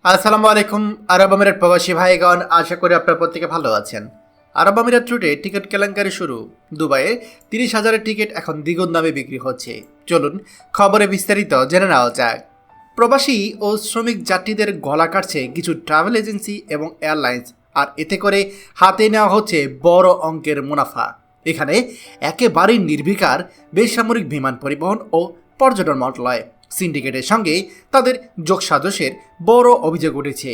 আসসালামু আলাইকুম। আরব আমিরাত প্রবাসী ভাইগণ, আশা করি আপনার প্রত্যেকে ভালো আছেন। আরব আমিরাত রুটে টিকিট কেলেঙ্কারি শুরু। দুবাইয়ে 30,000-এর টিকিট এখন দ্বিগুণ দামে বিক্রি হচ্ছে। চলুন খবরে বিস্তারিত জেনে নেওয়া যাক। প্রবাসী ও শ্রমিক যাত্রীদের গলা কাটছে কিছু ট্রাভেল এজেন্সি এবং এয়ারলাইন্স, আর এতে করে হাতে নেওয়া হচ্ছে বড় অঙ্কের মুনাফা। এখানে একেবারেই নির্বিকার বেসামরিক বিমান পরিবহন ও পর্যটন মন্ত্রণালয় সিন্ডিকেটের সঙ্গে তাদের যোগসাজশের বড় অভিযোগ উঠেছে।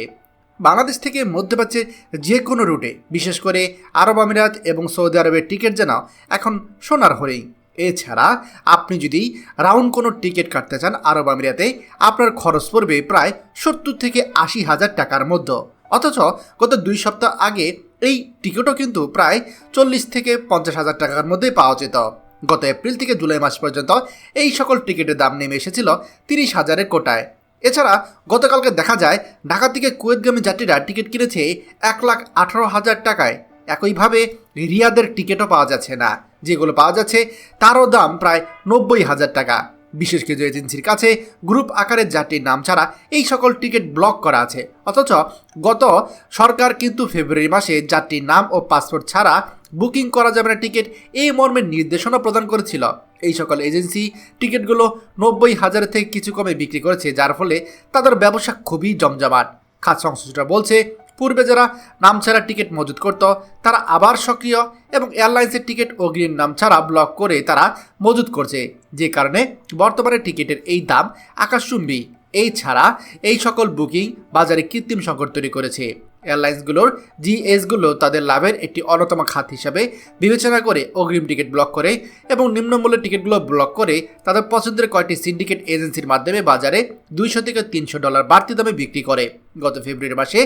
বাংলাদেশ থেকে মধ্যপ্রাচ্যের যে কোনো রুটে, বিশেষ করে আরব আমিরাত এবং সৌদি আরবের টিকিট যেন এখন সোনার হরিণ। এছাড়া আপনি যদি রাউন্ড কোনো টিকিট কাটতে চান আরব আমিরাতে, আপনার খরচ পড়বে প্রায় 70 থেকে 80,000 টাকার মধ্যে। অথচ গত 2 সপ্তাহ আগে এই টিকিটও কিন্তু প্রায় 40 থেকে 50,000 টাকার মধ্যে পাওয়া যেত। গত এপ্রিল থেকে জুলাই মাস পর্যন্ত এই সকল টিকিটের দাম নেমে এসেছিল 30,000-এর কোটায়। এছাড়া গতকালকে দেখা যায় ঢাকা থেকে কুয়েতগামী যাত্রীরা টিকিট কিনেছে 1,18,000 টাকায়। একইভাবে রিয়াদের টিকিটও পাওয়া যাচ্ছে না, যেগুলো পাওয়া যাচ্ছে তারও দাম প্রায় 90,000 টাকা। বিশেষ কিছু এজেন্সির কাছে গ্রুপ আকারের যাত্রীর নাম ছাড়া এই সকল টিকিট ব্লক করা আছে। অথচ গত সরকার কিন্তু ফেব্রুয়ারি মাসে যাত্রীর নাম ও পাসপোর্ট ছাড়া বুকিং করা যাবে না টিকিট, এই মর্মে নির্দেশনা প্রদান করেছিল। এই সকল এজেন্সি টিকিটগুলো 90,000 থেকে কিছু কমে বিক্রি করেছে, যার ফলে তাদের ব্যবসা খুবই জমজমাট। খাত সংশ্লিষ্টরা বলছে, পূর্বে যারা নাম ছাড়া টিকিট মজুত করত তারা আবার সক্রিয়, এবং এয়ারলাইন্সের টিকিট অগ্রিম নাম ছাড়া ব্লক করে তারা মজুত করছে, যে কারণে বর্তমানে টিকিটের এই দাম আকাশচুম্বী। এই ছাড়া এই সকল বুকিং বাজারে কৃত্রিম সংকট তৈরি করেছে। এয়ারলাইন্সগুলোর জিএসগুলো তাদের লাভের একটি অন্যতম খাত হিসাবে বিবেচনা করে অগ্রিম টিকিট ব্লক করে এবং নিম্নমূল্যের টিকিটগুলো ব্লক করে তাদের পছন্দের কয়েকটি সিন্ডিকেট এজেন্সির মাধ্যমে বাজারে $200 থেকে $300 বাড়তি দামে বিক্রি করে। গত ফেব্রুয়ারি মাসে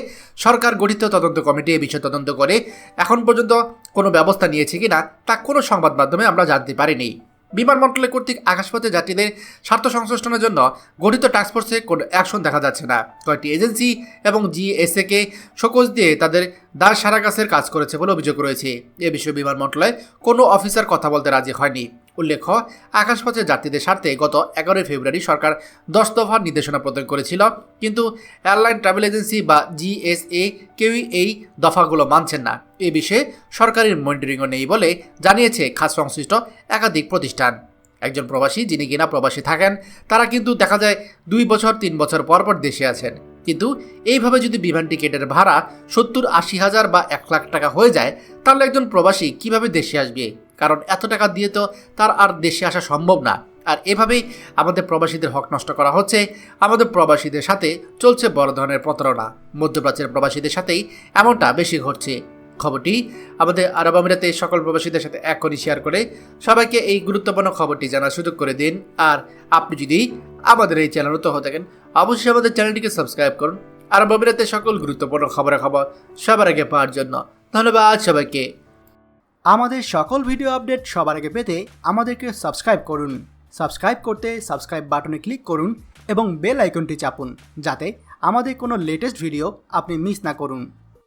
সরকার গঠিত তদন্ত কমিটি এ বিষয়ে তদন্ত করে এখন পর্যন্ত কোনো ব্যবস্থা নিয়েছে কিনা তা কোনো সংবাদ মাধ্যমে আমরা জানতে পারিনি। বিমান মন্ত্রণালয় কর্তৃক আকাশপথে যাত্রীদের স্বার্থ সংশ্লেষণের জন্য গঠিত টাস্কফোর্সে কোনো অ্যাকশন দেখা যাচ্ছে না। কয়েকটি এজেন্সি এবং জিএসএকে শোকজ দিয়ে তাদের দাঁড় সারাগাছের কাজ করেছে বলে অভিযোগ রয়েছে। এ বিষয়ে বিমান মন্ত্রণালয় কোনো অফিসার কথা বলতে রাজি হয়নি। উল্লেখ্য, আকাশপথে যাত্রীদের স্বার্থে গত 11 ফেব্রুয়ারি সরকার 10 দফার নির্দেশনা প্রদান করেছিল, কিন্তু এয়ারলাইন ট্রাভেল এজেন্সি বা জিএসএ কেউই এই দফাগুলো মানছেন না। এ বিষয়ে সরকারি মনিটরিংও নেই বলে জানিয়েছে খাত সংশ্লিষ্ট একাধিক প্রতিষ্ঠান। একজন প্রবাসী যিনি কিনা প্রবাসী থাকেন, তারা কিন্তু দেখা যায় 2 বছর 3 বছর পর পর দেশে আছেন। কিন্তু এইভাবে যদি বিমান টিকিটের ভাড়া 70-80 হাজার বা 1 লাখ টাকা হয়ে যায়, তাহলে একজন প্রবাসী কিভাবে দেশে আসবে? কারণ এত টাকা দিয়ে তো তার আর দেশে আসা সম্ভব না। আর এভাবেই আমাদের প্রবাসীদের হক নষ্ট করা হচ্ছে। আমাদের প্রবাসীদের সাথে চলছে বড় ধরনের প্রতারণা। মধ্যপ্রাচ্যের প্রবাসীদের সাথেই এমনটা বেশি ঘটছে। খবরটি আমাদের আরব আমিরাতে সকল প্রবাসীদের সাথে এখনই শেয়ার করে সবাইকে এই গুরুত্বপূর্ণ খবরটি জানার সুযোগ করে দিন। আর আপনি যদি আমাদের এই চ্যানেল নতুন হয়ে থাকেন, অবশ্যই আমাদের চ্যানেলটিকে সাবস্ক্রাইব করুন আরব আমিরাতে সকল গুরুত্বপূর্ণ খবর সবার আগে পাওয়ার জন্য। ধন্যবাদ সবাইকে। আমাদের সকল ভিডিও আপডেট সবার আগে পেতে আমাদেরকে সাবস্ক্রাইব করুন। সাবস্ক্রাইব করতে সাবস্ক্রাইব বাটনে ক্লিক করুন এবং বেল আইকনটি চাপুন, যাতে আমাদের কোনো লেটেস্ট ভিডিও আপনি মিস না করুন।